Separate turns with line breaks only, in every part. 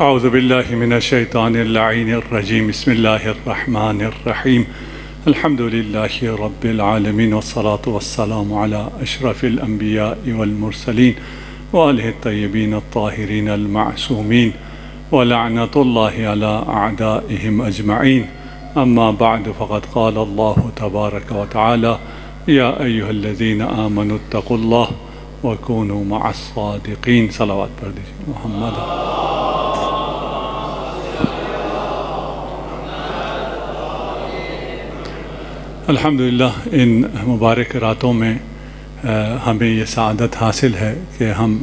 اعوذ باللہ من الشیطان اللعین الرجیم بسم اللہ الرحمن الرحیم الحمد للہ رب العالمین والصلاة والسلام علی اشرف الانبیاء والمرسلین وآلہ الطیبین الطاہرین المعصومین ولعنۃ اللہ علی اعدائہم اجمعین اما بعد فقد قال اللہ تبارک وتعالی یا ایہا الذین آمنوا اتقوا اللہ وکونوا مع الصادقین. صلوات پڑھ دیجیے محمد. الحمدللہ ان مبارک راتوں میں ہمیں یہ سعادت حاصل ہے کہ ہم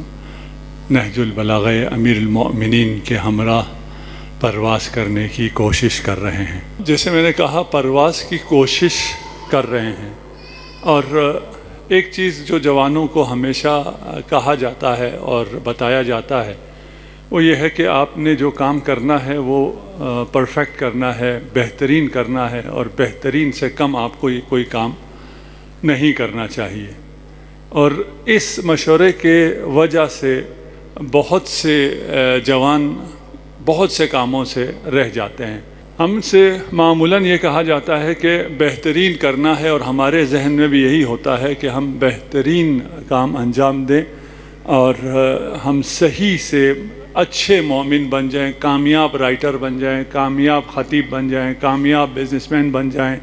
نہج البلاغہ امیر المؤمنین کے ہمراہ پرواز کرنے کی کوشش کر رہے ہیں. جیسے میں نے کہا پرواز کی کوشش کر رہے ہیں. اور ایک چیز جو جوانوں کو ہمیشہ کہا جاتا ہے اور بتایا جاتا ہے وہ یہ ہے کہ آپ نے جو کام کرنا ہے وہ پرفیکٹ کرنا ہے، بہترین کرنا ہے، اور بہترین سے کم آپ کو کوئی کام نہیں کرنا چاہیے. اور اس مشورے کے وجہ سے بہت سے جوان بہت سے کاموں سے رہ جاتے ہیں. ہم سے معمولاً یہ کہا جاتا ہے کہ بہترین کرنا ہے، اور ہمارے ذہن میں بھی یہی ہوتا ہے کہ ہم بہترین کام انجام دیں اور ہم صحیح سے اچھے مومن بن جائیں، کامیاب رائٹر بن جائیں، کامیاب خطیب بن جائیں، کامیاب بزنس مین بن جائیں.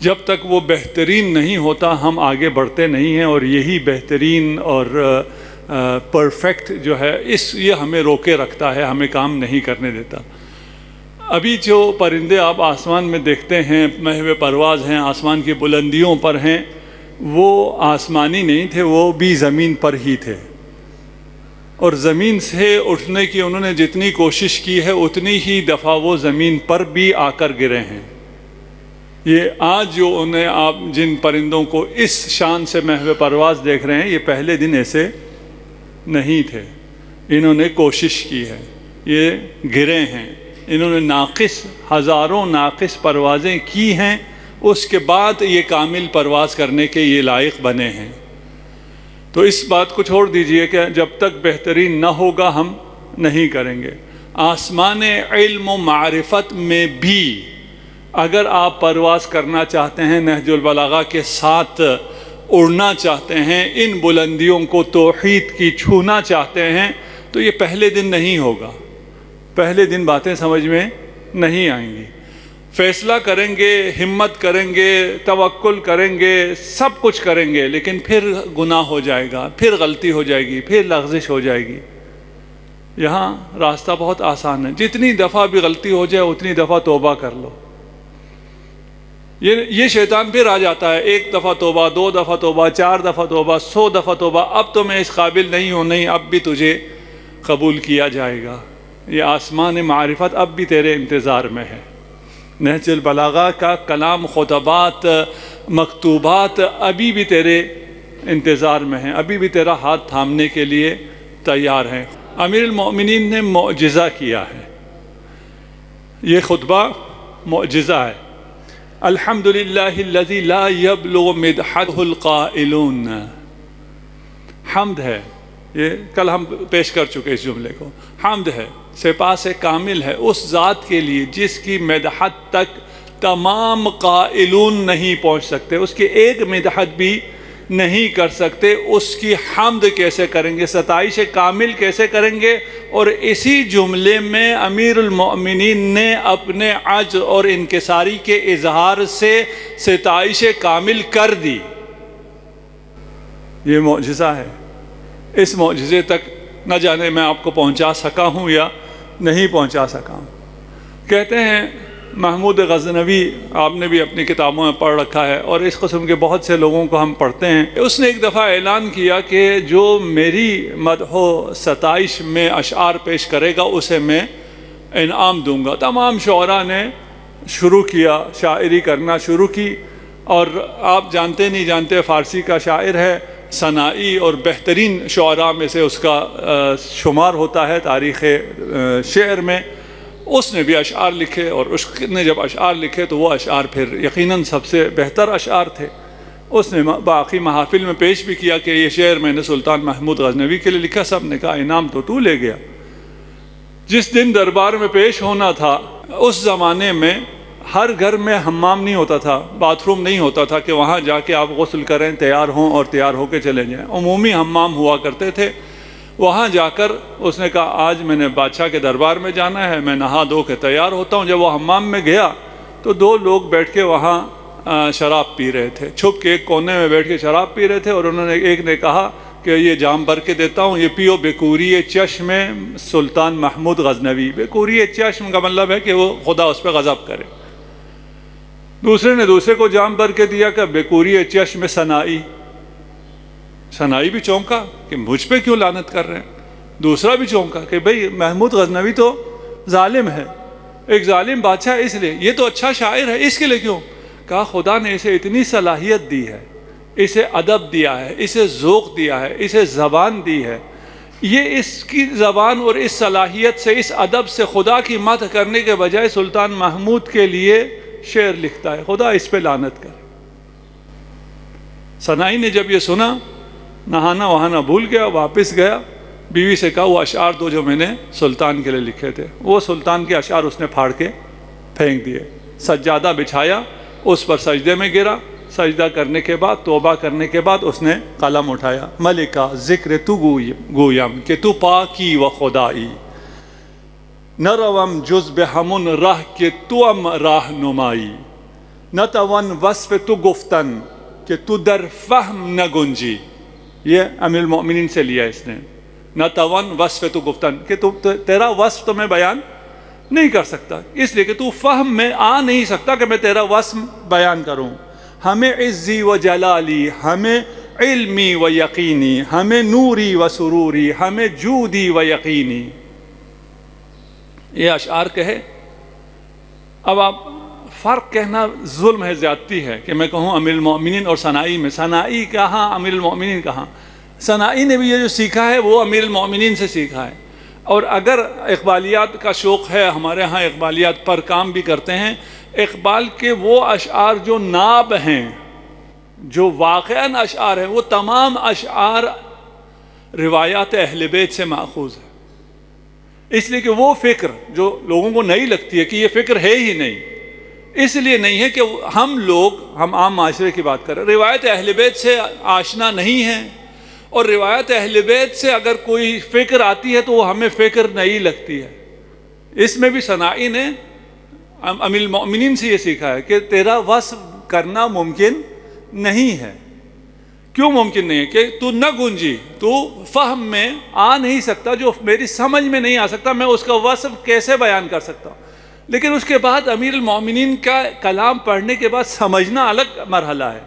جب تک وہ بہترین نہیں ہوتا ہم آگے بڑھتے نہیں ہیں، اور یہی بہترین اور پرفیکٹ جو ہے یہ ہمیں روکے رکھتا ہے، ہمیں کام نہیں کرنے دیتا. ابھی جو پرندے آپ آسمان میں دیکھتے ہیں محو پرواز ہیں، آسمان کی بلندیوں پر ہیں، وہ آسمانی نہیں تھے، وہ بھی زمین پر ہی تھے. اور زمین سے اٹھنے کی انہوں نے جتنی کوشش کی ہے اتنی ہی دفعہ وہ زمین پر بھی آ کر گرے ہیں. یہ آج جو آپ جن پرندوں کو اس شان سے محو پرواز دیکھ رہے ہیں یہ پہلے دن ایسے نہیں تھے. انہوں نے کوشش کی ہے، یہ گرے ہیں، انہوں نے ہزاروں ناقص پروازیں کی ہیں، اس کے بعد یہ کامل پرواز کرنے کے یہ لائق بنے ہیں. تو اس بات کو چھوڑ دیجئے کہ جب تک بہترین نہ ہوگا ہم نہیں کریں گے. آسمان علم و معرفت میں بھی اگر آپ پرواز کرنا چاہتے ہیں، نہج البلاغہ کے ساتھ اڑنا چاہتے ہیں، ان بلندیوں کو توحید کی چھونا چاہتے ہیں، تو یہ پہلے دن نہیں ہوگا. پہلے دن باتیں سمجھ میں نہیں آئیں گی. فیصلہ کریں گے، ہمت کریں گے، توکل کریں گے، سب کچھ کریں گے، لیکن پھر گناہ ہو جائے گا، پھر غلطی ہو جائے گی، پھر لغزش ہو جائے گی. یہاں راستہ بہت آسان ہے، جتنی دفعہ بھی غلطی ہو جائے اتنی دفعہ توبہ کر لو. یہ شیطان پھر آ جاتا ہے، ایک دفعہ توبہ، دو دفعہ توبہ، 4 دفعہ توبہ، 100 دفعہ توبہ، اب تو میں اس قابل نہیں ہوں، نہیں اب بھی تجھے قبول کیا جائے گا. یہ آسمان معرفت اب بھی تیرے انتظار میں ہے. نہج البلاغہ کا کلام، خطبات، مکتوبات ابھی بھی تیرے انتظار میں ہیں، ابھی بھی تیرا ہاتھ تھامنے کے لیے تیار ہیں. امیر المؤمنین نے معجزہ کیا ہے، یہ خطبہ معجزہ ہے. الحمدللہ الذی لا یبلغ مدحہ القائلون. حمد ہے، یہ کل ہم پیش کر چکے اس جملے کو. حمد ہے، سپاس کامل ہے اس ذات کے لیے جس کی مدحت تک تمام قائلون نہیں پہنچ سکتے، اس کی ایک مدحت بھی نہیں کر سکتے. اس کی حمد کیسے کریں گے، ستائش کامل کیسے کریں گے؟ اور اسی جملے میں امیر المؤمنین نے اپنے عجز اور انکساری کے اظہار سے ستائش کامل کر دی. یہ معجزہ ہے. اس معجزے تک نہ جانے میں آپ کو پہنچا سکا ہوں یا نہیں پہنچا سکا ہوں. کہتے ہیں محمود غزنوی، آپ نے بھی اپنی کتابوں میں پڑھ رکھا ہے اور اس قسم کے بہت سے لوگوں کو ہم پڑھتے ہیں، اس نے ایک دفعہ اعلان کیا کہ جو میری مدح و ستائش میں اشعار پیش کرے گا اسے میں انعام دوں گا. تمام شعراء نے شروع کیا، شاعری کرنا شروع کی. اور آپ جانتے نہیں جانتے فارسی کا شاعر ہے، ثنائی اور بہترین شعراء میں سے اس کا شمار ہوتا ہے تاریخ شعر میں. اس نے بھی اشعار لکھے، اور اس نے جب اشعار لکھے تو وہ اشعار پھر یقیناً سب سے بہتر اشعار تھے. اس نے باقی محافل میں پیش بھی کیا کہ یہ شعر میں نے سلطان محمود غزنوی کے لیے لکھا. سب نے کہا انعام تو لے گیا. جس دن دربار میں پیش ہونا تھا اس زمانے میں ہر گھر میں حمام نہیں ہوتا تھا، باتھ روم نہیں ہوتا تھا کہ وہاں جا کے آپ غسل کریں، تیار ہوں اور تیار ہو کے چلے جائیں۔ عمومی حمام ہوا کرتے تھے۔ وہاں جا کر اس نے کہا آج میں نے بادشاہ کے دربار میں جانا ہے، میں نہا دھو کے تیار ہوتا ہوں۔ جب وہ حمام میں گیا تو دو لوگ بیٹھ کے وہاں شراب پی رہے تھے، چھپ کے ایک کونے میں بیٹھ کے شراب پی رہے تھے، اور انہوں نے ایک نے کہا کہ یہ جام بھر کے دیتا ہوں، یہ پیو بکوری چشم سلطان محمود غزنوی۔ بکوری چشم کا مطلب ہے کہ وہ خدا اس پہ غضب کرے۔ دوسرے نے دوسرے کو جام بھر کے دیا کہ بکوری چشم سنائی۔ سنائی بھی چونکا کہ مجھ پہ کیوں لعنت کر رہے ہیں۔ دوسرا بھی چونکا کہ بھئی محمود غزنوی تو ظالم ہے، ایک ظالم بادشاہ، اس لیے یہ تو اچھا شاعر ہے، اس کے لیے کیوں؟ کہا خدا نے اسے اتنی صلاحیت دی ہے، اسے ادب دیا ہے، اسے ذوق دیا ہے، اسے زبان دی ہے، یہ اس کی زبان اور اس صلاحیت سے، اس ادب سے خدا کی مدح کرنے کے بجائے سلطان محمود کے لیے شعر لکھتا ہے، خدا اس پہ لعنت کرے۔ سنائی نے جب یہ سنا نہانا وہانا بھول گیا، واپس گیا، بیوی سے کہا وہ اشعار دو جو میں نے سلطان کے لیے لکھے تھے۔ وہ سلطان کے اشعار اس نے پھاڑ کے پھینک دیے، سجادہ بچھایا، اس پر سجدے میں گرا، سجدہ کرنے کے بعد، توبہ کرنے کے بعد اس نے قلم اٹھایا، ملکہ ذکر تو گویم کہ تو پاکی و خدائی، نروم جز بہمن راہ کہ تو ام راہ نمائی، نتوان وصف تو گفتن کہ تو در فہم نہ گنجی۔ یہ امیر المؤمنین سے لیا اس نے، نتوان وصف تو گفتن کہ تیرا وصف تو میں بیان نہیں کر سکتا، اس لیے کہ تو فہم میں آ نہیں سکتا کہ میں تیرا وصف بیان کروں۔ ہمیں عزی و جلالی، ہمیں علمی و یقینی، ہمیں نوری و سروری، ہمیں جودی و یقینی۔ یہ اشعار کہے۔ اب آپ فرق کہنا ظلم ہے، زیادتی ہے کہ میں کہوں امیر المؤمنین اور سنائی میں، سنائی کہاں امیر المؤمنین کہاں۔ سنائی نے بھی یہ جو سیکھا ہے وہ امیر المؤمنین سے سیکھا ہے۔ اور اگر اقبالیات کا شوق ہے، ہمارے ہاں اقبالیات پر کام بھی کرتے ہیں، اقبال کے وہ اشعار جو ناب ہیں، جو واقعاً اشعار ہیں، وہ تمام اشعار روایات اہل بیت سے ماخوذ ہے۔ اس لیے کہ وہ فکر جو لوگوں کو نہیں لگتی ہے کہ یہ فکر ہے ہی نہیں، اس لیے نہیں ہے کہ ہم عام معاشرے کی بات کر رہے ہیں، روایت اہل بیت سے آشنا نہیں ہیں، اور روایت اہل بیت سے اگر کوئی فکر آتی ہے تو وہ ہمیں فکر نہیں لگتی ہے۔ اس میں بھی سنائی نے امیر المؤمنین سے یہ سیکھا ہے کہ تیرا وصف کرنا ممکن نہیں ہے۔ کیوں ممکن نہیں ہے؟ کہ تو نہ گنجی، تو فہم میں آ نہیں سکتا، جو میری سمجھ میں نہیں آ سکتا، میں اس کا وصف کیسے بیان کر سکتا ہوں۔ لیکن اس کے بعد امیر المؤمنین کا کلام پڑھنے کے بعد سمجھنا الگ مرحلہ ہے،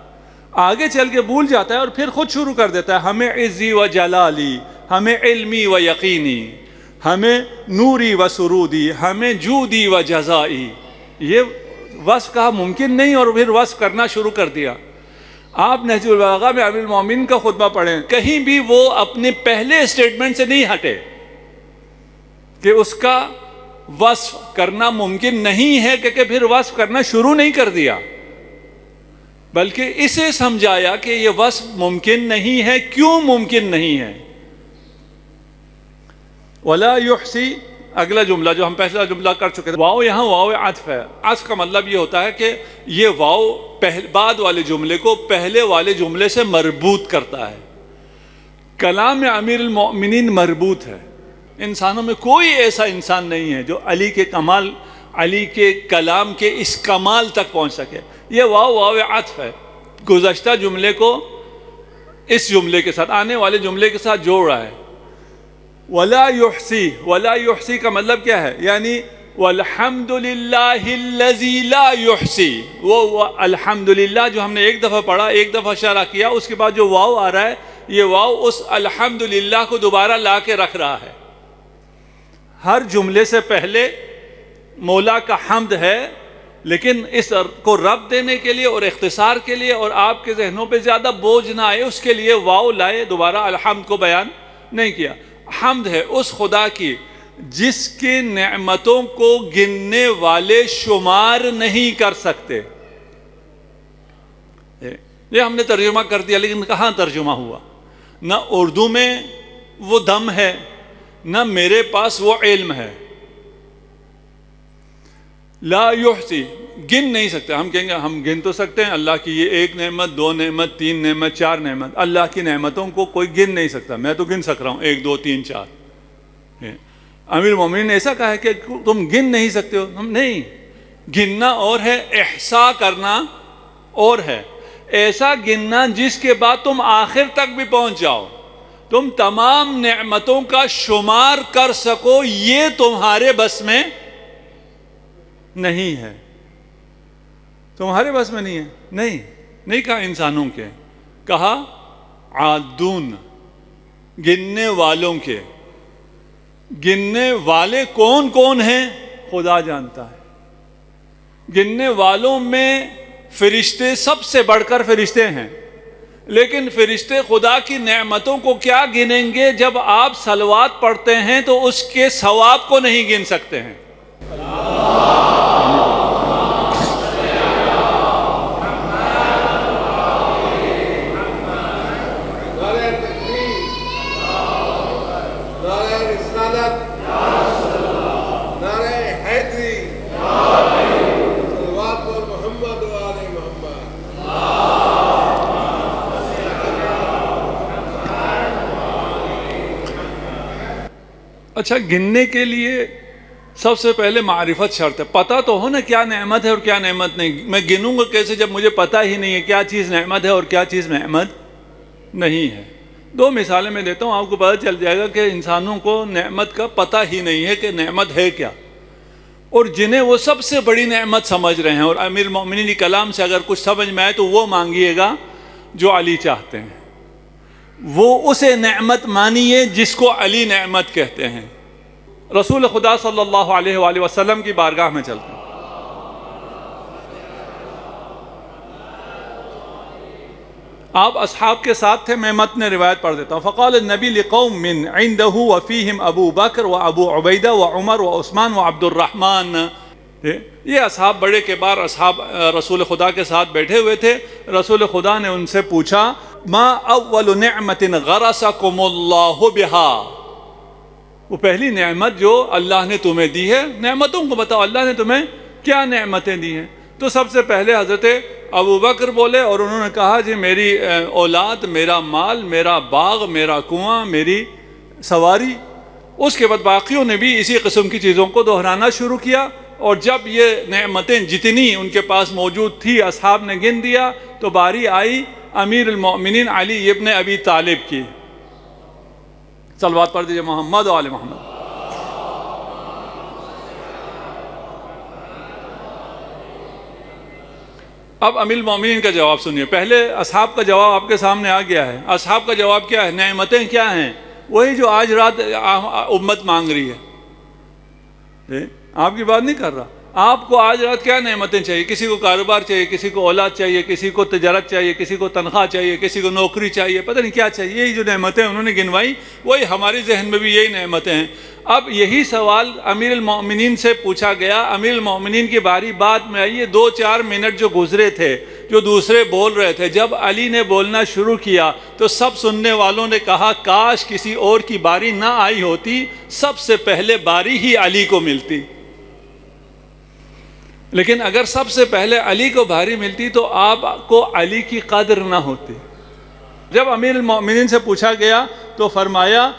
آگے چل کے بھول جاتا ہے اور پھر خود شروع کر دیتا ہے، ہمیں عزی و جلالی، ہمیں علمی و یقینی، ہمیں نوری و سرودی، ہمیں جودی و جزائی۔ یہ وصف کہا ممکن نہیں، اور پھر وصف کرنا شروع کر دیا۔ آپ نہج البلاغہ میں امیر المؤمنین کا خطبہ پڑھیں، کہیں بھی وہ اپنے پہلے اسٹیٹمنٹ سے نہیں ہٹے کہ اس کا وصف کرنا ممکن نہیں ہے، کہ پھر وصف کرنا شروع نہیں کر دیا، بلکہ اسے سمجھایا کہ یہ وصف ممکن نہیں ہے۔ کیوں ممکن نہیں ہے؟ وَلَا يُحْصِي، اگلا جملہ جو ہم پہلا جملہ کر چکے تھے، واو یہاں واو عطف ہے۔ عطف کا مطلب یہ ہوتا ہے کہ یہ واو بعد والے جملے کو پہلے والے جملے سے مربوط کرتا ہے۔ کلام امیر المؤمنین مربوط ہے۔ انسانوں میں کوئی ایسا انسان نہیں ہے جو علی کے کلام کے اس کمال تک پہنچ سکے۔ یہ واو عطف ہے، گزشتہ جملے کو اس جملے کے ساتھ، آنے والے جملے کے ساتھ جوڑ رہا ہے۔ وَلَا يُحْصِي، وَلَا يُحْصِي کا مطلب کیا ہے؟ یعنی وَالْحَمْدُ لِلَّهِ الَّذِي لَا يُحْصِي، وہ الحمدللہ جو ہم نے ایک دفعہ پڑھا، ایک دفعہ شرح کیا، اس کے بعد جو واو آ رہا ہے، یہ واو اس الحمدللہ کو دوبارہ لا کے رکھ رہا ہے۔ ہر جملے سے پہلے مولا کا حمد ہے، لیکن اس کو رب دینے کے لیے اور اختصار کے لیے اور آپ کے ذہنوں پہ زیادہ بوجھ نہ آئے، اس کے لیے واو لائے، دوبارہ الحمد کو بیان نہیں کیا۔ حمد ہے اس خدا کی جس کی نعمتوں کو گننے والے شمار نہیں کر سکتے۔ یہ ہم نے ترجمہ کر دیا، لیکن کہاں ترجمہ ہوا؟ نہ اردو میں وہ دم ہے، نہ میرے پاس وہ علم ہے، لا یحصی، گن نہیں سکتے. ہم کہیں گے ہم گن تو سکتے ہیں اللہ کی یہ 1 نعمت، 2 نعمت، 3 نعمت، 4 نعمت. اللہ کی نعمتوں کو کوئی گن نہیں سکتا. میں تو گن سک رہا ہوں 1 2 3 4. امیر المومنین نے ایسا کہا ہے کہ تم گن نہیں سکتے ہو. ہم نہیں، گننا اور ہے، احصاء کرنا اور ہے. ایسا گننا جس کے بعد تم آخر تک بھی پہنچ جاؤ، تم تمام نعمتوں کا شمار کر سکو، یہ تمہارے بس میں نہیں ہے. تمہارے بس میں نہیں ہے. نہیں کہا انسانوں کے، کہا عادون، گننے والوں کے. گننے والے کون کون ہیں خدا جانتا ہے. گننے والوں میں فرشتے سب سے بڑھ کر فرشتے ہیں، لیکن فرشتے خدا کی نعمتوں کو کیا گنیں گے؟ جب آپ صلوات پڑھتے ہیں تو اس کے ثواب کو نہیں گن سکتے ہیں. اچھا، گننے کے لیے سب سے پہلے معرفت شرط ہے. پتہ تو ہو نا کیا نعمت ہے اور کیا نعمت نہیں. میں گنوں گا کیسے جب مجھے پتہ ہی نہیں ہے کیا چیز نعمت ہے اور کیا چیز نعمت نہیں ہے. 2 مثالیں میں دیتا ہوں، آپ کو پتہ چل جائے گا کہ انسانوں کو نعمت کا پتہ ہی نہیں ہے کہ نعمت ہے کیا، اور جنہیں وہ سب سے بڑی نعمت سمجھ رہے ہیں. اور امیر المومنین کے کلام سے اگر کچھ سمجھ میں آئے تو وہ مانگیے گا جو علی چاہتے ہیں. وہ اسے نعمت مانیے جس کو علی نعمت کہتے ہیں. رسول خدا صلی اللہ علیہ وآلہ وسلم کی بارگاہ میں چلتے ہیں. آپ اصحاب کے ساتھ تھے. میں متن روایت پڑھ دیتا ہوں. فقال النبی لقوم من عنده وفيهم ابو بکر وابو عبیدہ وعمر وعثمان وعبد الرحمن. یہ اصحاب بڑے کبار اصحاب رسول خدا کے ساتھ بیٹھے ہوئے تھے. رسول خدا نے ان سے پوچھا ما اول نعمت غرسکم اللہ بها، وہ پہلی نعمت جو اللہ نے تمہیں دی ہے. نعمتوں کو بتاؤ، اللہ نے تمہیں کیا نعمتیں دی ہیں. تو سب سے پہلے حضرت ابو بکر بولے اور انہوں نے کہا جی میری اولاد، میرا مال، میرا باغ، میرا کنواں، میری سواری. اس کے بعد باقیوں نے بھی اسی قسم کی چیزوں کو دہرانا شروع کیا. اور جب یہ نعمتیں جتنی ان کے پاس موجود تھی اصحاب نے گن دیا تو باری آئی امیر المؤمنین علی ابن ابی طالب کی. صلوات پڑھ دیجئے محمد و آل محمد. اب امیر المومنین کا جواب سنیے. پہلے اصحاب کا جواب آپ کے سامنے آ گیا ہے. اصحاب کا جواب کیا ہے؟ نعمتیں کیا ہیں؟ وہی جو آج رات امت مانگ رہی ہے. آپ کی بات نہیں کر رہا. آپ کو آج رات کیا نعمتیں چاہیے؟ کسی کو کاروبار چاہیے، کسی کو اولاد چاہیے، کسی کو تجارت چاہیے، کسی کو تنخواہ چاہیے، کسی کو نوکری چاہیے، پتہ نہیں کیا چاہیے. یہی جو نعمتیں انہوں نے گنوائی وہی ہمارے ذہن میں بھی یہی نعمتیں ہیں. اب یہی سوال امیر المؤمنین سے پوچھا گیا. امیر المؤمنین کی باری بات میں آئیے. 2-4 منٹ جو گزرے تھے جو دوسرے بول رہے تھے، جب علی نے بولنا شروع کیا تو سب سننے والوں نے کہا کاش کسی اور کی باری نہ آئی ہوتی، سب سے پہلے باری ہی علی کو ملتی. لیکن اگر سب سے پہلے علی کو باری ملتی تو آپ کو علی کی قدر نہ ہوتی. جب امیر المؤمنین سے پوچھا گیا تو فرمایا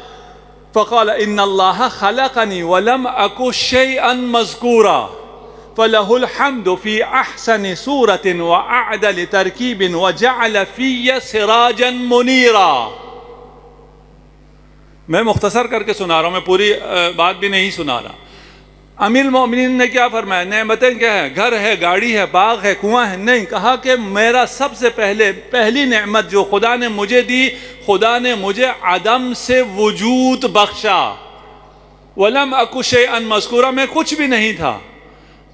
فقال ان اللہ خلقنی ولم اکو شیئا مذکورا فلہ الحمد فی احسن صورت واعدل ترکیب وجعل فی سراجا منیرا. میں مختصر کر کے سنا رہا ہوں، میں پوری بات بھی نہیں سنا رہا. امیر المؤمنین نے کیا فرمایا؟ نعمتیں کیا ہے؟ گھر ہے، گاڑی ہے، باغ ہے، کنواں ہے؟ نہیں. کہا کہ میرا سب سے پہلی نعمت جو خدا نے مجھے دی، خدا نے مجھے عدم سے وجود بخشا. ولم اکو شیئا مذکورا، میں کچھ بھی نہیں تھا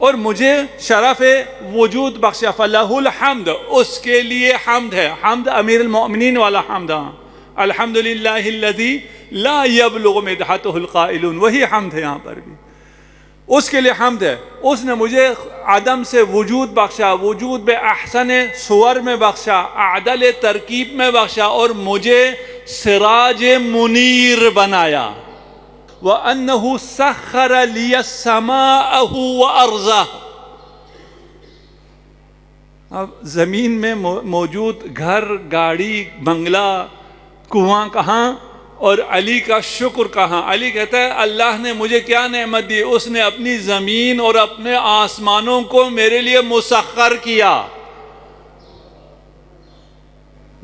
اور مجھے شرف وجود بخشا. فلہ الحمد، اس کے لیے حمد ہے. حمد امیر المؤمنین والا حمد. الحمدللہ الذی لا یبلغ مدحتہ القائلون، وہی حمد ہے یہاں پر بھی. اس کے لیے حمد ہے. اس نے مجھے عدم سے وجود بخشا، وجود بے احسن صور میں بخشا، اعدل ترکیب میں بخشا، اور مجھے سراج منیر بنایا. وَأَنَّهُ سَخَّرَ لِيَ السَّمَاءَ وَأَرْضَهُ، اب زمین میں موجود گھر، گاڑی، بنگلہ، کنواں کہاں اور علی کا شکر کہاں؟ علی کہتا ہے اللہ نے مجھے کیا نعمت دی؟ اس نے اپنی زمین اور اپنے آسمانوں کو میرے لیے مسخر کیا۔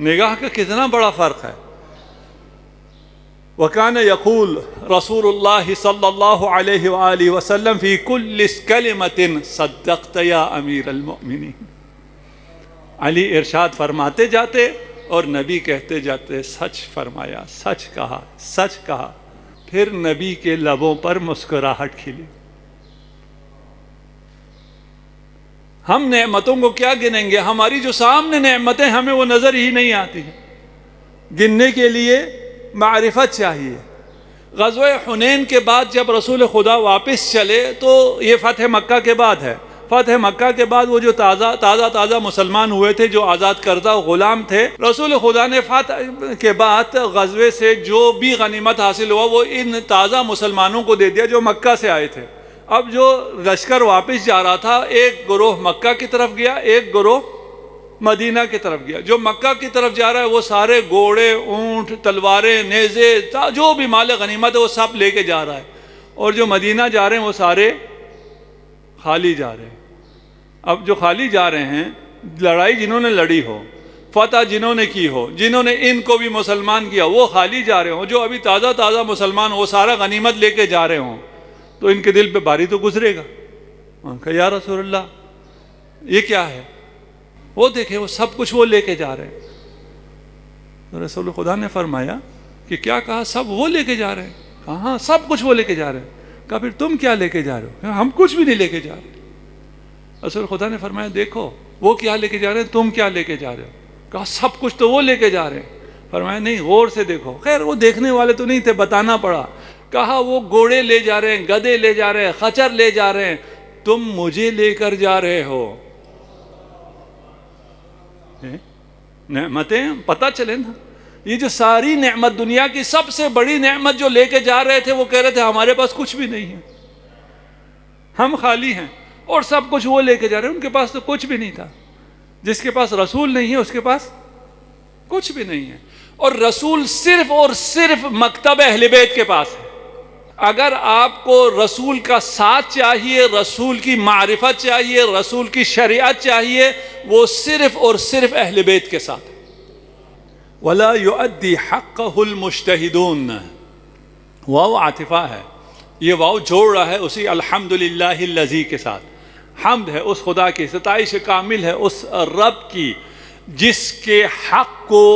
نگاہ کا کتنا بڑا فرق ہے۔ وَكَانَ يَقُولُ رسول اللہ صلی اللہ علیہ وآلہ وسلم فی کل کلمۃ صدقت یا امیر المؤمنین۔ علی ارشاد فرماتے جاتے اور نبی کہتے جاتے سچ فرمایا، سچ کہا، سچ کہا۔ پھر نبی کے لبوں پر مسکراہٹ کھلی۔ ہم نعمتوں کو کیا گنیں گے؟ ہماری جو سامنے نعمتیں ہمیں وہ نظر ہی نہیں آتی ہیں۔ گننے کے لیے معرفت چاہیے۔ غزوہ حنین کے بعد جب رسول خدا واپس چلے تو یہ فتح مکہ کے بعد ہے۔ فتح مکہ کے بعد وہ جو تازہ مسلمان ہوئے تھے، جو آزاد کردہ غلام تھے، رسول خدا نے فتح کے بعد غزوے سے جو بھی غنیمت حاصل ہوا وہ ان تازہ مسلمانوں کو دے دیا جو مکہ سے آئے تھے۔ اب جو لشکر واپس جا رہا تھا، ایک گروہ مکہ کی طرف گیا، ایک گروہ مدینہ کی طرف گیا۔ جو مکہ کی طرف جا رہا ہے وہ سارے گھوڑے، اونٹ، تلواریں، نیزے، جو بھی مال غنیمت ہے وہ سب لے کے جا رہا ہے، اور جو مدینہ جا رہے ہیں وہ سارے خالی جا رہے ہیں۔ اب جو خالی جا رہے ہیں، لڑائی جنہوں نے لڑی ہو، فتح جنہوں نے کی ہو، جنہوں نے ان کو بھی مسلمان کیا، وہ خالی جا رہے ہوں۔ جو ابھی تازہ مسلمان وہ سارا غنیمت لے کے جا رہے ہوں، تو ان کے دل پہ باری تو گزرے گا۔ ان کا یا رسول اللہ یہ کیا ہے؟ وہ دیکھیں وہ سب کچھ وہ لے کے جا رہے ہیں۔ تو رسول خدا نے فرمایا کہ کیا کہا؟ سب وہ لے کے جا رہے ہیں؟ کہا ہاں سب کچھ وہ لے کے جا رہے ہیں۔ کہا پھر تم کیا لے کے جا رہے ہو؟ ہم کچھ بھی نہیں لے کے جا رہے۔ رسول خدا نے فرمایا دیکھو وہ کیا لے کے جا رہے ہیں، تم کیا لے کے جا رہے ہو؟ کہا سب کچھ تو وہ لے کے جا رہے ہیں۔ فرمایا نہیں، غور سے دیکھو۔ خیر وہ دیکھنے والے تو نہیں تھے، بتانا پڑا۔ کہا وہ گھوڑے لے جا رہے ہیں، گدھے لے جا رہے ہیں، خچر لے جا رہے ہیں، تم مجھے لے کر جا رہے ہو۔ نعمتیں پتہ چلے نا، یہ جو ساری نعمت، دنیا کی سب سے بڑی نعمت جو لے کے جا رہے تھے، وہ کہہ رہے تھے ہمارے پاس کچھ بھی نہیں ہے، ہم خالی ہیں، اور سب کچھ وہ لے کے جا رہے ہیں۔ ان کے پاس تو کچھ بھی نہیں تھا۔ جس کے پاس رسول نہیں ہے اس کے پاس کچھ بھی نہیں ہے، اور رسول صرف اور صرف مکتب اہل بیت کے پاس ہے۔ اگر آپ کو رسول کا ساتھ چاہیے، رسول کی معرفت چاہیے، رسول کی شریعت چاہیے، وہ صرف اور صرف اہل بیت کے ساتھ۔ وَلَا يُؤَدِّي حَقَّهُ الْمُجْتَهِدُونَ، واو عاطفہ ہے، یہ واو جوڑ رہا ہے اسی الحمدللہ الذی کے ساتھ۔ حمد ہے اس خدا کی، ستائش کامل ہے اس رب کی جس کے حق کو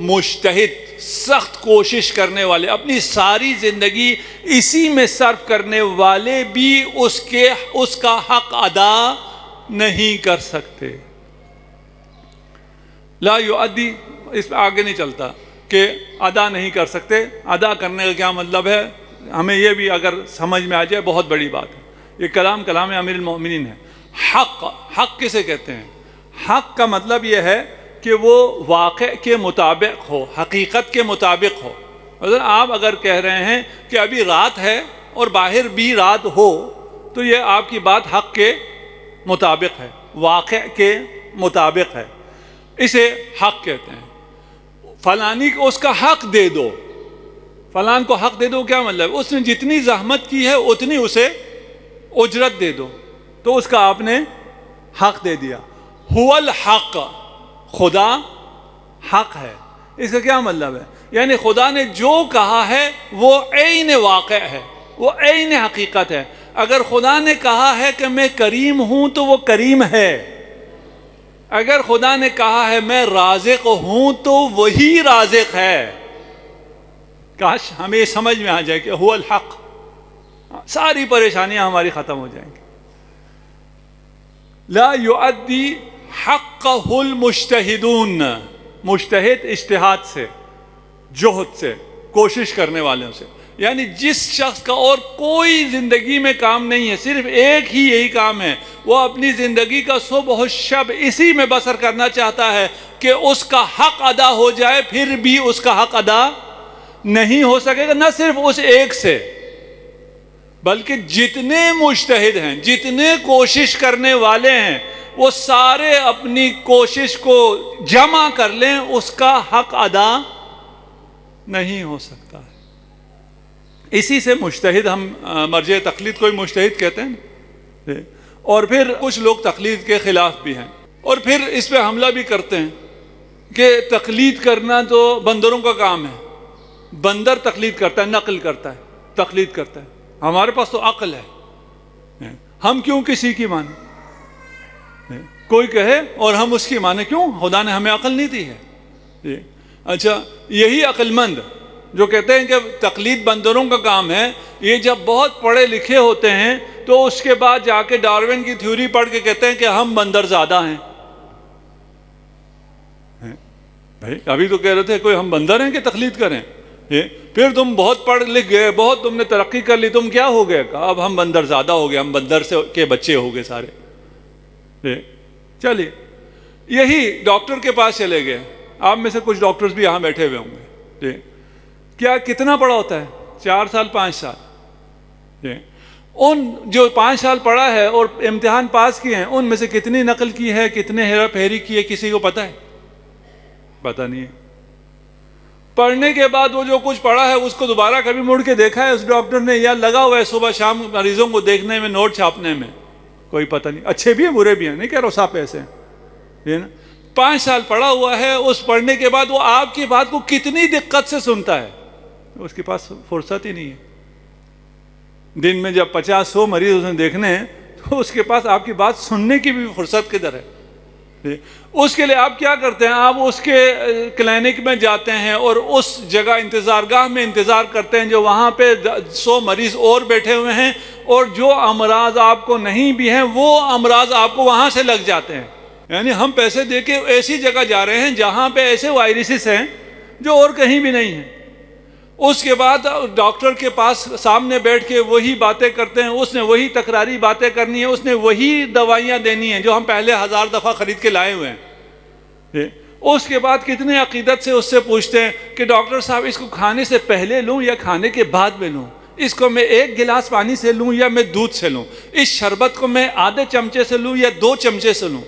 مجتہد، سخت کوشش کرنے والے، اپنی ساری زندگی اسی میں صرف کرنے والے بھی اس کا حق ادا نہیں کر سکتے۔ لا یؤدی، اس پہ آگے نہیں چلتا کہ ادا نہیں کر سکتے۔ ادا کرنے کا کیا مطلب ہے، ہمیں یہ بھی اگر سمجھ میں آ جائے بہت بڑی بات ہے۔ یہ کلام امیر المؤمنین ہے۔ حق کسے کہتے ہیں؟ حق کا مطلب یہ ہے کہ وہ واقع کے مطابق ہو، حقیقت کے مطابق ہو۔ آپ اگر کہہ رہے ہیں کہ ابھی رات ہے اور باہر بھی رات ہو، تو یہ آپ کی بات حق کے مطابق ہے، واقع کے مطابق ہے، اسے حق کہتے ہیں۔ فلانی کو اس کا حق دے دو، فلان کو حق دے دو کیا مطلب؟ اس نے جتنی زحمت کی ہے اتنی اسے اجرت دے دو، تو اس کا آپ نے حق دے دیا۔ هو الحق، خدا حق ہے۔ اس کا کیا مطلب ہے؟ یعنی خدا نے جو کہا ہے وہ عین واقع ہے، وہ عین حقیقت ہے۔ اگر خدا نے کہا ہے کہ میں کریم ہوں تو وہ کریم ہے، اگر خدا نے کہا ہے میں رازق ہوں تو وہی رازق ہے۔ کاش ہمیں سمجھ میں آ جائے کہ هو الحق، ساری پریشانیاں ہماری ختم ہو جائیں گی۔ لا یؤدی حقہ المجتہدون، مجتہد اجتہاد سے، جہد سے، کوشش کرنے والوں سے، یعنی جس شخص کا اور کوئی زندگی میں کام نہیں ہے، صرف ایک ہی یہی کام ہے، وہ اپنی زندگی کا صبح و شب اسی میں بسر کرنا چاہتا ہے کہ اس کا حق ادا ہو جائے، پھر بھی اس کا حق ادا نہیں ہو سکے گا، نہ صرف اس ایک سے بلکہ جتنے مجتہد ہیں، جتنے کوشش کرنے والے ہیں، وہ سارے اپنی کوشش کو جمع کر لیں، اس کا حق ادا نہیں ہو سکتا ہے۔ اسی سے مجتہد، ہم مرجع تقلید کو ہی مجتہد کہتے ہیں، اور پھر کچھ لوگ تقلید کے خلاف بھی ہیں، اور پھر اس پہ حملہ بھی کرتے ہیں کہ تقلید کرنا تو بندروں کا کام ہے، بندر تقلید کرتا ہے، نقل کرتا ہے، تقلید کرتا ہے، ہمارے پاس تو عقل ہے، ہم کیوں کسی کی مانیں؟ کوئی کہے اور ہم اس کی مانیں، کیوں؟ خدا نے ہمیں عقل نہیں دی ہے۔ اچھا، یہی عقل مند جو کہتے ہیں کہ تقلید بندروں کا کام ہے، یہ جب بہت پڑھے لکھے ہوتے ہیں تو اس کے بعد جا کے ڈارون کی تھیوری پڑھ کے کہتے ہیں کہ ہم بندر زیادہ ہیں۔ بھائی ابھی تو کہہ رہے تھے کوئی ہم بندر ہیں کہ تقلید کریں، پھر تم بہت پڑھ لکھ گئے، بہت تم نے ترقی کر لی، تم کیا ہو گئے؟ کہا اب ہم بندر زیادہ ہو گئے، ہم بندر سے کے بچے ہو گئے سارے۔ چلیے، یہی ڈاکٹر کے پاس چلے گئے، آپ میں سے کچھ ڈاکٹرز بھی یہاں بیٹھے ہوئے ہوں گے، کیا کتنا پڑھا ہوتا ہے؟ 4 سال 5 سال۔ ان جو 5 سال پڑھا ہے اور امتحان پاس کیے ہیں، ان میں سے کتنی نقل کی ہے، کتنے ہیرا پھیری کی ہے، کسی کو پتہ ہے؟ پتہ نہیں ہے۔ پڑھنے کے بعد وہ جو کچھ پڑھا ہے اس کو دوبارہ کبھی مڑ کے دیکھا ہے اس ڈاکٹر نے، یا لگا ہوا ہے صبح شام مریضوں کو دیکھنے میں، نوٹ چھاپنے میں؟ کوئی پتہ نہیں۔ اچھے بھی ہیں برے بھی ہیں، نہیں کہہ رہا سب ایسے ہیں۔ 5 سال پڑھا ہوا ہے، اس پڑھنے کے بعد وہ آپ کی بات کو کتنی دقت سے سنتا ہے، اس کے پاس فرصت ہی نہیں ہے۔ دن میں جب 50-100 مریض اس نے دیکھنے ہیں تو اس کے پاس آپ کی بات سننے کی بھی فرصت کدھر ہے؟ اس کے لیے آپ کیا کرتے ہیں؟ آپ اس کے کلینک میں جاتے ہیں اور اس جگہ انتظار گاہ میں انتظار کرتے ہیں جو وہاں پہ 100 مریض اور بیٹھے ہوئے ہیں، اور جو امراض آپ کو نہیں بھی ہیں وہ امراض آپ کو وہاں سے لگ جاتے ہیں۔ یعنی ہم پیسے دے کے ایسی جگہ جا رہے ہیں جہاں پہ ایسے وائرسز ہیں جو اور کہیں بھی نہیں ہیں۔ اس کے بعد ڈاکٹر کے پاس سامنے بیٹھ کے وہی باتیں کرتے ہیں، اس نے وہی تکراری باتیں کرنی ہے، اس نے وہی دوائیاں دینی ہیں جو ہم پہلے 1000 دفعہ خرید کے لائے ہوئے ہیں۔ اس کے بعد کتنے عقیدت سے اس سے پوچھتے ہیں کہ ڈاکٹر صاحب اس کو کھانے سے پہلے لوں یا کھانے کے بعد میں لوں؟ اس کو میں 1 گلاس پانی سے لوں یا میں دودھ سے لوں؟ اس شربت کو میں آدھے چمچے سے لوں یا 2 چمچے سے لوں؟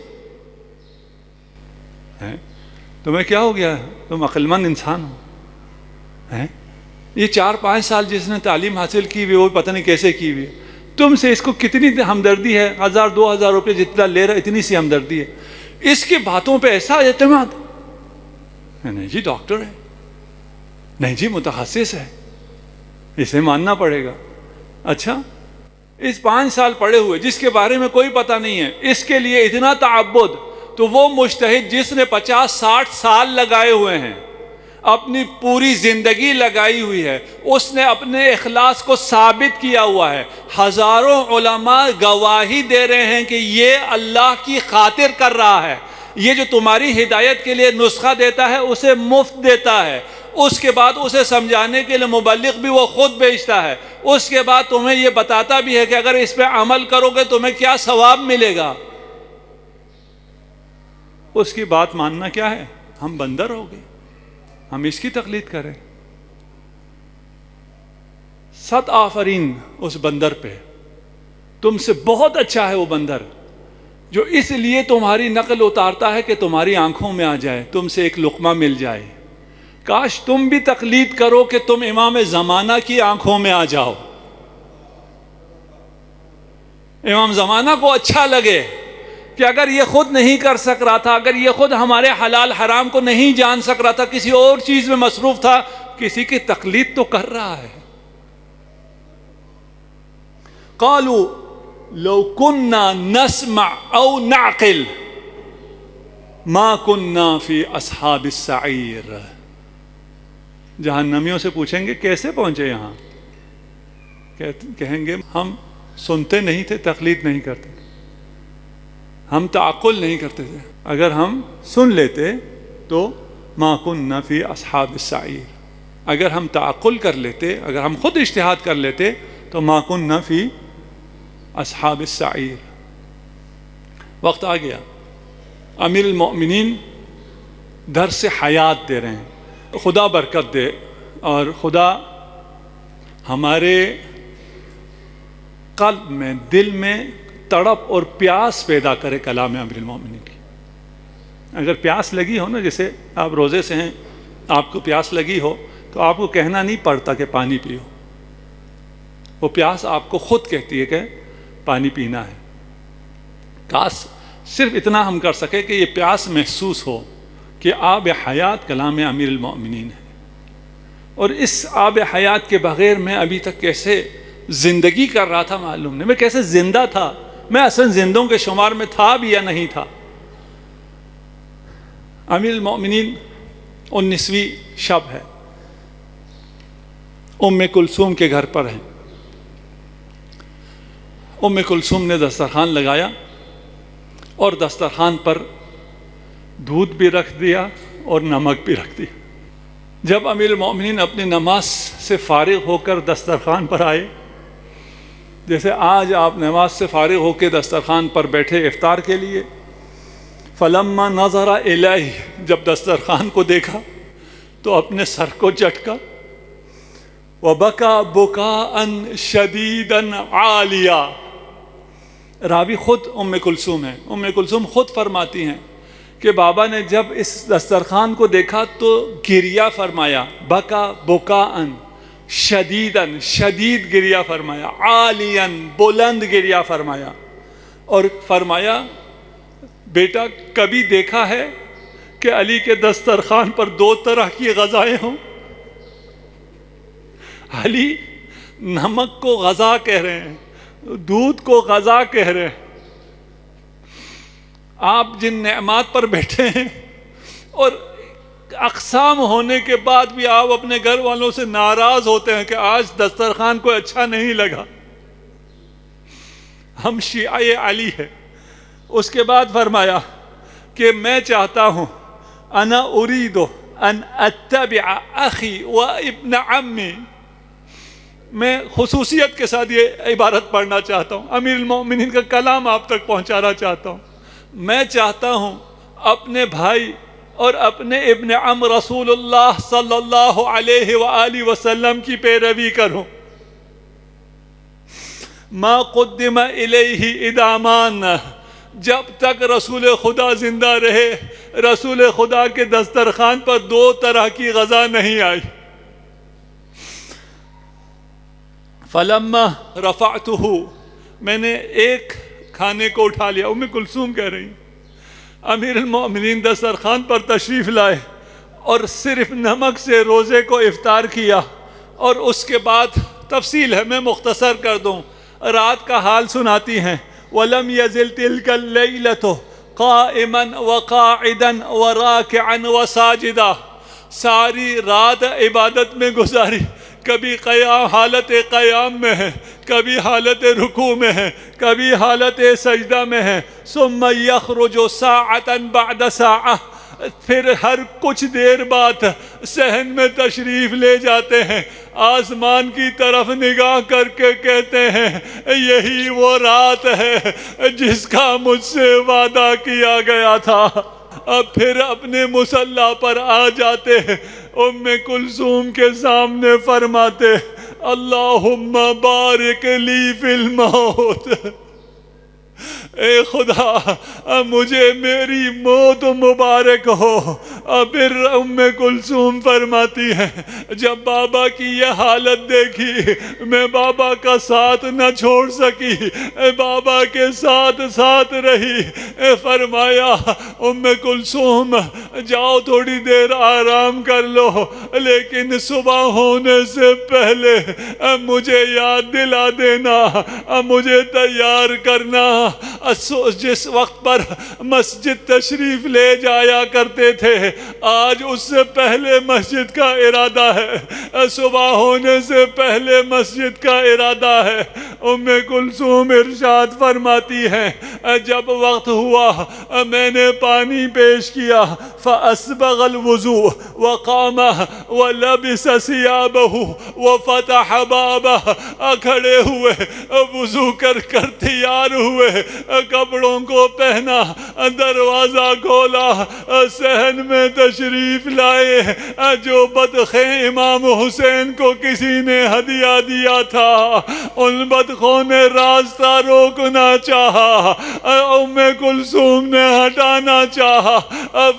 تمہیں کیا ہو گیا؟ تم عقل مند انسان ہو۔ یہ 4-5 سال جس نے تعلیم حاصل کی ہوئی، وہ پتہ نہیں کیسے کی ہوئی، تم سے اس کو کتنی ہمدردی ہے، 1000-2000 روپے جتنا لے رہا اتنی سی ہمدردی ہے، اس کی باتوں پہ ایسا اعتماد؟ نہیں جی ڈاکٹر ہے، نہیں جی متخصص ہے، اسے ماننا پڑے گا۔ اچھا، اس 5 سال پڑھے ہوئے جس کے بارے میں کوئی پتہ نہیں ہے، اس کے لیے اتنا تعبد، تو وہ مجتہد جس نے 50-60 سال لگائے ہوئے ہیں، اپنی پوری زندگی لگائی ہوئی ہے، اس نے اپنے اخلاص کو ثابت کیا ہوا ہے، ہزاروں علماء گواہی دے رہے ہیں کہ یہ اللہ کی خاطر کر رہا ہے، یہ جو تمہاری ہدایت کے لیے نسخہ دیتا ہے اسے مفت دیتا ہے، اس کے بعد اسے سمجھانے کے لیے مبلغ بھی وہ خود بھیجتا ہے، اس کے بعد تمہیں یہ بتاتا بھی ہے کہ اگر اس پہ عمل کرو گے تمہیں کیا ثواب ملے گا۔ اس کی بات ماننا کیا ہے؟ ہم بندر ہو گئے، ہم اس کی تقلید کریں۔ 7 آفرین اس بندر پہ، تم سے بہت اچھا ہے وہ بندر جو اس لیے تمہاری نقل اتارتا ہے کہ تمہاری آنکھوں میں آ جائے، تم سے ایک لقمہ مل جائے۔ کاش تم بھی تقلید کرو کہ تم امام زمانہ کی آنکھوں میں آ جاؤ، امام زمانہ کو اچھا لگے کہ اگر یہ خود نہیں کر سک رہا تھا، اگر یہ خود ہمارے حلال حرام کو نہیں جان سک رہا تھا، کسی اور چیز میں مصروف تھا، کسی کی تقلید تو کر رہا ہے۔ قالوا لو كنا نسمع او نعقل ما كنا في اصحاب السعیر۔ جہنمیوں سے پوچھیں گے کیسے پہنچے یہاں، کہیں گے ہم سنتے نہیں تھے، تقلید نہیں کرتے، ہم تعقل نہیں کرتے تھے، اگر ہم سن لیتے تو ما كنا في اصحاب السعیر، اگر ہم تعقل کر لیتے، اگر ہم خود اجتہاد کر لیتے تو ما كنا في اصحاب السعیر۔ وقت آ گیا، امیر المؤمنین درس حیات دے رہے ہیں، خدا برکت دے اور خدا ہمارے قلب میں، دل میں تڑپ اور پیاس پیدا کرے کلام امیر المومنین کی۔ اگر پیاس لگی ہو نا، جیسے آپ روزے سے ہیں، آپ کو پیاس لگی ہو تو آپ کو کہنا نہیں پڑتا کہ پانی پیو، وہ پیاس آپ کو خود کہتی ہے کہ پانی پینا ہے۔ کاش صرف اتنا ہم کر سکے کہ یہ پیاس محسوس ہو کہ آب حیات کلام امیر المومنین ہے، اور اس آب حیات کے بغیر میں ابھی تک کیسے زندگی کر رہا تھا معلوم نہیں، میں کیسے زندہ تھا، میں اصل زندوں کے شمار میں تھا بھی یا نہیں تھا۔ امیر المومنین 19ویں شب ہے، ام کلثوم کے گھر پر ہیں۔ ام کلثوم نے دسترخوان لگایا اور دسترخوان پر دودھ بھی رکھ دیا اور نمک بھی رکھ دیا۔ جب امیر المومنین اپنی نماز سے فارغ ہو کر دسترخوان پر آئے، جیسے آج آپ نماز سے فارغ ہو کے دسترخوان پر بیٹھے افطار کے لیے، فلما نظر الیہ، جب دسترخوان کو دیکھا تو اپنے سر کو جھٹکا، وبکا بکاء شدیدا عالیا۔ راوی خود ام کلثوم ہے، ام کلثوم خود فرماتی ہیں کہ بابا نے جب اس دسترخوان کو دیکھا تو گریہ فرمایا، بکا بکاء شدیدا، شدید گریہ فرمایا، عالیا بلند گریہ فرمایا، اور فرمایا بیٹا کبھی دیکھا ہے کہ علی کے دسترخوان پر دو طرح کی غذائیں ہوں؟ علی نمک کو غذا کہہ رہے ہیں، دودھ کو غذا کہہ رہے ہیں۔ آپ جن نعمات پر بیٹھے ہیں اور اقسام ہونے کے بعد بھی آپ اپنے گھر والوں سے ناراض ہوتے ہیں کہ آج دسترخوان کو اچھا نہیں لگا۔ ہم شیعہ علی ہے۔ اس کے بعد فرمایا کہ میں چاہتا ہوں، انا اريد ان اتبع اخی و ابن عمی، میں خصوصیت کے ساتھ یہ عبارت پڑھنا چاہتا ہوں، امیر المومنین کا کلام آپ تک پہنچانا چاہتا ہوں۔ میں چاہتا ہوں اپنے بھائی اور اپنے ابن عم رسول اللہ صلی اللہ علیہ وآلہ وسلم کی پیروی کروں۔ ما قدم الیہ ادامان، جب تک رسول خدا زندہ رہے رسول خدا کے دسترخوان پر دو طرح کی غذا نہیں آئی۔ فلما رفعتہ، میں نے ایک کھانے کو اٹھا لیا۔ ام کلثوم کہہ رہی، امیر المومنین دسترخوان پر تشریف لائے اور صرف نمک سے روزے کو افطار کیا، اور اس کے بعد تفصیل ہے، میں مختصر کر دوں، رات کا حال سناتی ہیں۔ وَلَمْ يَزِلْ تِلْكَ اللَّيْلَةُ قَائِمًا وَقَاعِدًا وَرَاكِعًا وَسَاجِدًا، ساری رات عبادت میں گزاری، کبھی حالت قیام میں ہے، کبھی حالت رکوع میں ہے، کبھی حالت سجدہ میں ہے۔ ثم یخرج ساعة بعد ساعة، پھر ہر کچھ دیر بعد صحن میں تشریف لے جاتے ہیں، آسمان کی طرف نگاہ کر کے کہتے ہیں یہی وہ رات ہے جس کا مجھ سے وعدہ کیا گیا تھا۔ اب پھر اپنے مصلی پر آ جاتے، ام کلثوم کے سامنے فرماتے اللہم بارک لی فی الموت، اے خدا مجھے میری موت مبارک ہو۔ پھر ام کلثوم فرماتی ہے جب بابا کی یہ حالت دیکھی میں بابا کا ساتھ نہ چھوڑ سکی، بابا کے ساتھ ساتھ رہی۔ فرمایا ام کلثوم جاؤ تھوڑی دیر آرام کر لو، لیکن صبح ہونے سے پہلے مجھے یاد دلا دینا، مجھے تیار کرنا۔ جس وقت پر مسجد تشریف لے جایا کرتے تھے آج اس سے پہلے مسجد کا ارادہ ہے، صبح ہونے سے پہلے مسجد کا ارادہ ہے۔ ام کلثوم ارشاد فرماتی ہیں جب وقت ہوا میں نے پانی پیش کیا، فاسبغ الوضوء وقام ولبس ثيابه وفتح بابه، کھڑے ہوئے وضو کر تیار ہوئے، کپڑوں کو پہنا، دروازہ کھولا، صحن میں تشریف لائے جو بدخیں امام حسین کو کسی نے ہدیہ دیا تھا، ان بدخوں نے راستہ روکنا چاہا، ام کلثوم نے ہٹانا چاہا،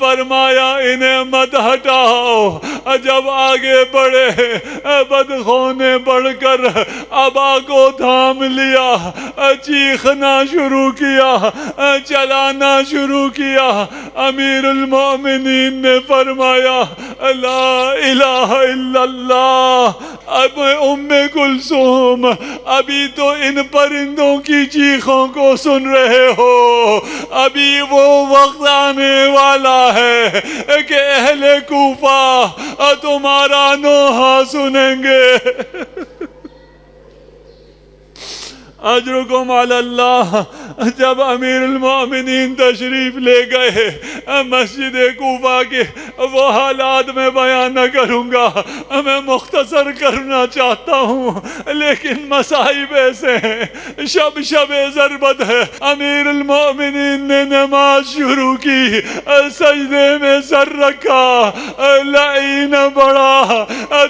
فرمایا انہیں مت ہٹاؤ۔ جب آگے بڑھے بدخوں نے بڑھ کر ابا کو تھام لیا، چیخنا شروع کیا، چلانا شروع کیا۔ امیر المومنین نے فرمایا لا الہ الا اللہ۔ اب ام کلثوم ابھی تو ان پرندوں کی چیخوں کو سن رہے ہو، ابھی وہ وقت آنے والا ہے کہ اہل کوفہ تمہارا نوحہ سنیں گے۔ اجرکم علی اللہ۔ جب امیر المومنین تشریف لے گئے مسجد کوفہ کے، وہ حالات میں بیان نہ کروں گا، میں مختصر کرنا چاہتا ہوں، لیکن مصائب ایسے ہیں، شب ضربت ہے۔ امیر المومنین نے نماز شروع کی، سجدے میں سر رکھا، لعین بڑھا،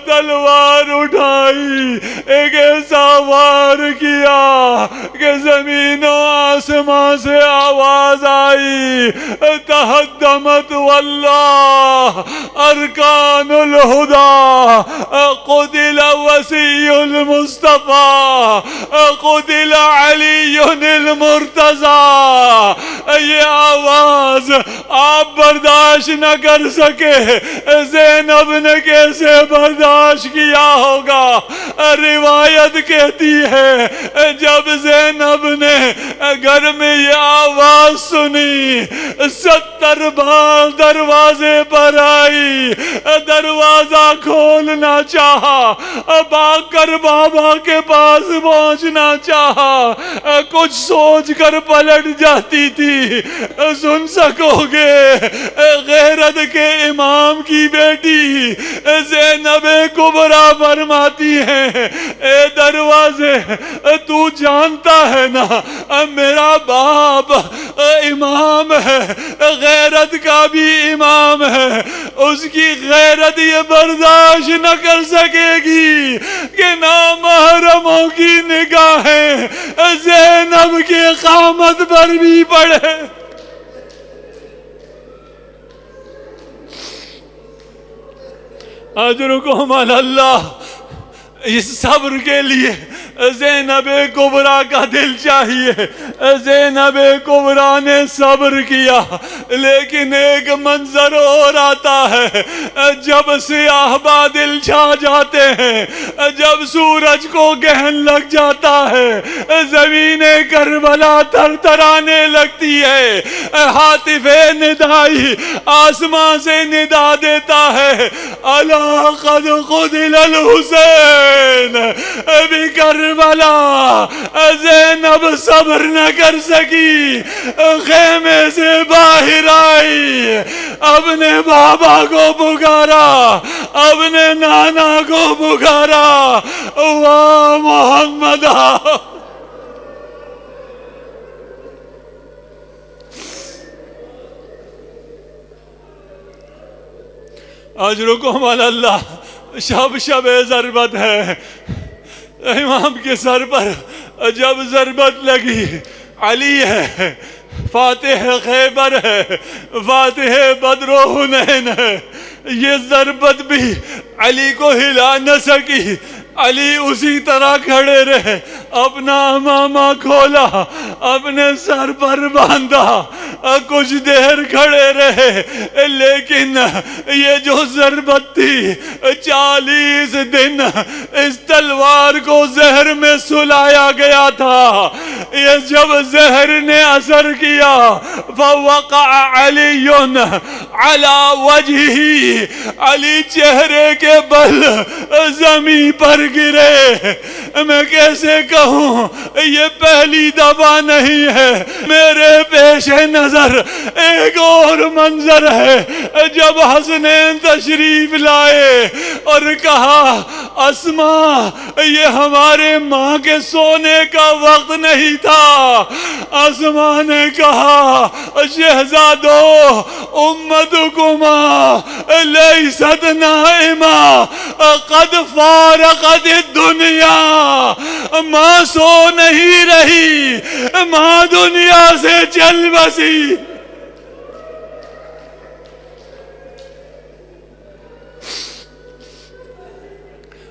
تلوار اٹھائی، ایک ایسا وار کیا کہ زمین و آسمان سے آواز آئی تہدمت واللہ ارکان الہدی، قتل وصی المصطفیٰ، قتل علی المرتضی۔ یہ آواز آپ برداشت نہ کر سکے، زینب نے کیسے برداشت کیا ہوگا؟ روایت کہتی ہے جب زینب نے گھر میں یہ آواز سنی، 70 بار دروازے پر آئی، دروازہ کھولنا چاہا، بھاگ کر بابا کے پاس پہنچنا چاہا، کچھ سوچ کر پلٹ جاتی تھی۔ سن سکو گے غیرت کے امام کی بیٹی زینب کبریٰ فرماتی ہیں اے دروازے، تو جانتا ہے نا میرا باپ امام ہے، غیرت کا بھی امام ہے، اس کی غیرت یہ برداشت نہ کر سکے گی کہ نامحرموں کی نگاہیں زینب کی قامت پر بھی پڑے۔ اجرکم علی اللہ۔ اس صبر کے لیے زینب کبریٰ کا دل چاہیے۔ زینب کبریٰ نے صبر کیا، لیکن ایک منظر اور آتا ہے جب سیاہ بادل چھا جاتے ہیں، جب سورج کو گہن لگ جاتا ہے، زمین کربلا تھر تھرانے لگتی ہے، ہاتف ندائی آسمان سے ندا دیتا ہے الا قد قتل الحسین بکربلا۔ زینب صبر نہ کر سکی، خیمے سے باہر آئی، اپنے بابا کو پکارا، اپنے نانا کو پکارا، واہ محمد۔ اجرکم علی اللہ۔ شب ضربت ہے۔ امام کے سر پر جب ضربت لگی، علی ہے، فاتح خیبر ہے، فاتح بدر و حنین ہے، یہ ضربت بھی علی کو ہلا نہ سکی۔ علی اسی طرح کھڑے رہے، اپنا امامہ کھولا، اپنے سر پر باندھا، کچھ دیر کھڑے رہے، لیکن یہ جو ضربت تھی 40 دن اس تلوار کو زہر میں سلایا گیا تھا۔ یہ جب زہر نے اثر کیا، فوقع علی علی وجہہ، علی چہرے کے بل زمین پر گرے۔ میں کیسے کہوں، یہ پہلی دفعہ نہیں ہے، میرے پیش نظر ایک اور منظر ہے جب حسنین تشریف لائے اور کہا اسماء یہ ہمارے ماں کے سونے کا وقت نہیں تھا، اسماء نے کہا شہزادو امتکما لیست نائمہ قد فارقت الدنیا، ماں سو نہیں رہی، ماں دنیا سے چل بسی۔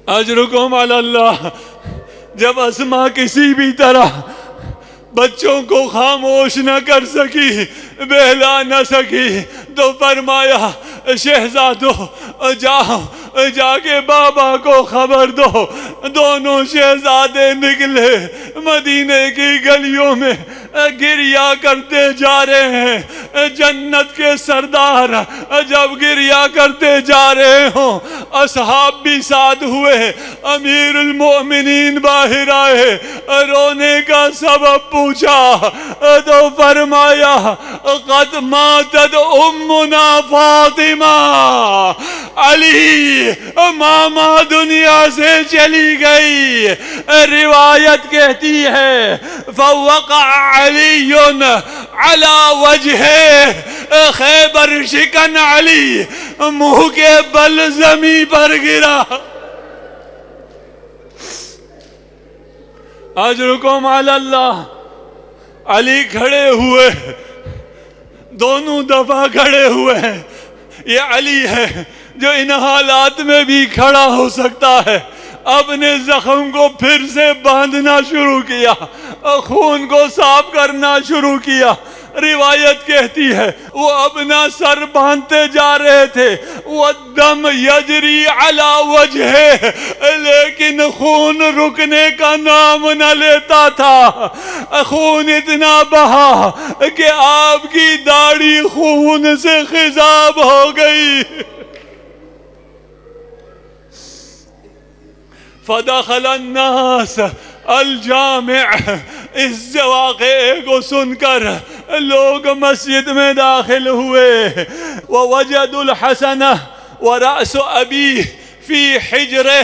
اجرکم علی اللہ۔ جب اسماء کسی بھی طرح بچوں کو خاموش نہ کر سکی، بہلا نہ سکی، تو فرمایا شہزادو جاؤ جا کے بابا کو خبر دو۔ دونوں شہزادے نکلے، مدینے کی گلیوں میں گریا کرتے جا رہے ہیں۔ جنت کے سردار جب گریا کرتے جا رہے ہوں، اصحاب بھی ساتھ ہوئے، امیر المؤمنین باہر آئے، رونے کا سبب پوچھا تو فرمایا قد ماتت امنا فاطمہ، علی ماما دنیا سے چلی گئی۔ روایت کہتی ہے فوقع علی علی وجہہ، خیبر شکن علی منہ کے بل زمین پر گرا۔ اجرکم علی اللہ۔ علی کھڑے ہوئے، دونوں دفعہ کھڑے ہوئے ہیں۔ یہ علی ہے جو ان حالات میں بھی کھڑا ہو سکتا ہے۔ اپنے زخم کو پھر سے باندھنا شروع کیا، خون کو صاف کرنا شروع کیا۔ روایت کہتی ہے وہ اپنا سر باندھتے جا رہے تھے، والدم یجری علی وجہہ، لیکن خون رکنے کا نام نہ لیتا تھا۔ خون اتنا بہا کہ آپ کی داڑھی خون سے خضاب ہو گئی۔ فدخل الناس الجامع، اس واقعے کو سن کر لوگ مسجد میں داخل ہوئے۔ ووجدوا الحسن ورأس ابی فی حجرہ،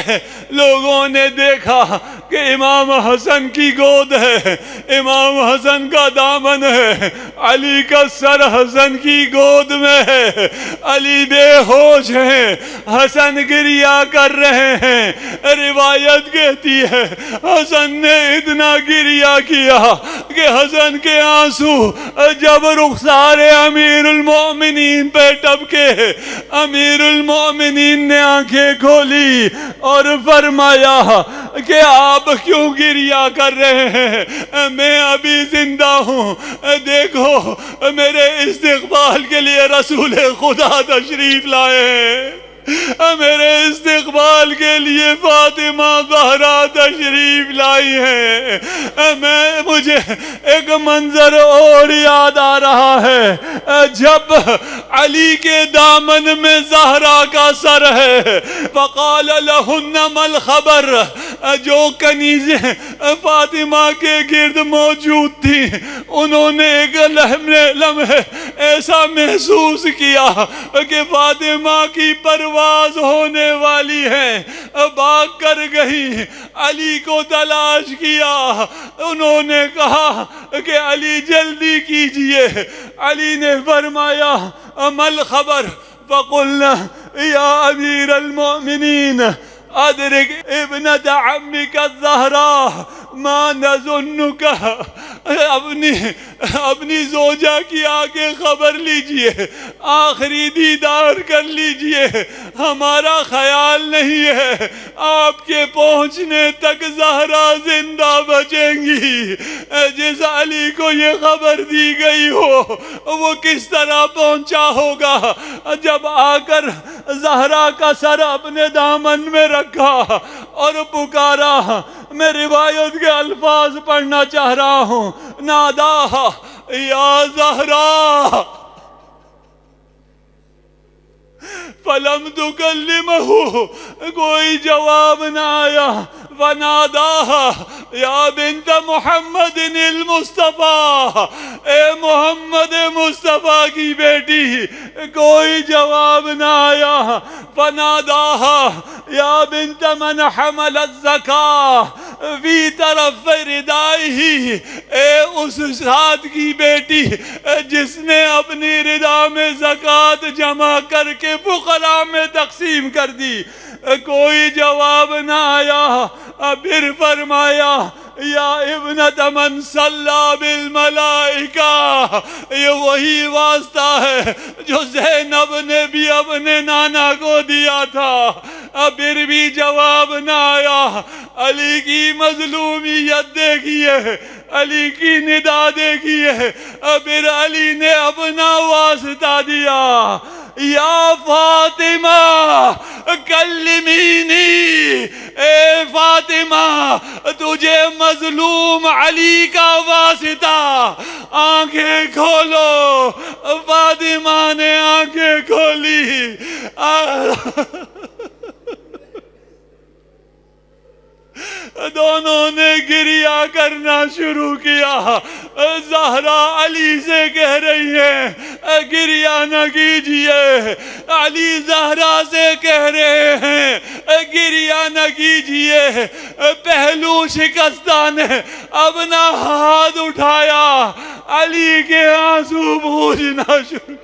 لوگوں نے دیکھا کہ امام حسن کی گود ہے، امام حسن کا دامن ہے، علی کا سر حسن کی گود میں ہے، علی بے ہوش ہیں، حسن گریا کر رہے ہیں۔ روایت کہتی ہے حسن نے اتنا گریا کیا کہ حسن کے آنسو جب رخسار امیر المؤمنین پہ ٹپکے، امیر المؤمنین نے آنکھیں کھولی اور فرمایا کہ آپ کیوں گریا کر رہے ہیں؟ میں ابھی زندہ ہوں، دیکھو میرے استقبال کے لیے رسول خدا تشریف لائے ہیں، میرے استقبال کے لیے فاطمہ زہرا تشریف لائی ہیں۔ مجھے ایک منظر اور یاد آ رہا ہے، جب علی کے دامن میں زہرا کا سر ہے، فقال لہن ما الخبر، جو کنیزیں فاطمہ کے گرد موجود تھیں انہوں نے ایک لمحے ایسا محسوس کیا کہ فاطمہ کی پرواز ہونے والی ہے، بھاگ کر گئی، علی کو تلاش کیا۔ انہوں نے کہا کہ علی جلدی کیجئے۔ علی نے فرمایا ما الخبر؟ فقلنا یا امیر المؤمنین ادرک ابنت عمک الزہراء ما نظنک، اپنی زوجہ کی آگے خبر لیجئے، آخری دیدار کر لیجئے، ہمارا خیال نہیں ہے آپ کے پہنچنے تک زہرا زندہ بچیں گی۔ جس علی کو یہ خبر دی گئی ہو وہ کس طرح پہنچا ہوگا؟ جب آ کر زہرا کا سر اپنے دامن میں رکھا اور پکارا، میں روایت کے الفاظ پڑھنا چاہ رہا ہوں، ناداہا یا زہرا فلم تکلمہ، کوئی جواب نہ آیا۔ فناداہا یا بنت محمد المصطفیٰ، اے محمد مصطفیٰ صحابہ کی بیٹی، کوئی جواب نہ آیا. فناداها یا بنت من حمل الزکاة فی طرف ردائه، اے اس سعد کی بیٹی جس نے اپنی ردا میں زکوٰۃ جمع کر کے فقراء میں تقسیم کر دی. کوئی جواب نہ آیا. پھر فرمایا یا ابنت من صلی بالملائکہ، یہ وہی واسطہ ہے جو زینب نے بھی اپنے نانا کو دیا تھا. پھر بھی جواب نہ آیا. علی کی مظلومیت دیکھیے، علی کی ندا دیکھیے. پھر علی نے اپنا واسطہ دیا. یا فاطمہ کلمینی، اے فاطمہ تجھے مظلوم علی کا واسطہ، آنکھیں کھولو. فاطمہ نے آنکھیں کھولی. دونوں نے گریہ کرنا شروع کیا. زہرا علی سے کہہ رہی ہے گریہ نہ کیجئے. علی زہرا سے کہہ رہے ہیں گریہ نہ کیجئے. پہلو شکستہ نے اپنا ہاتھ اٹھایا، علی کے آنسو پوچھنا شروع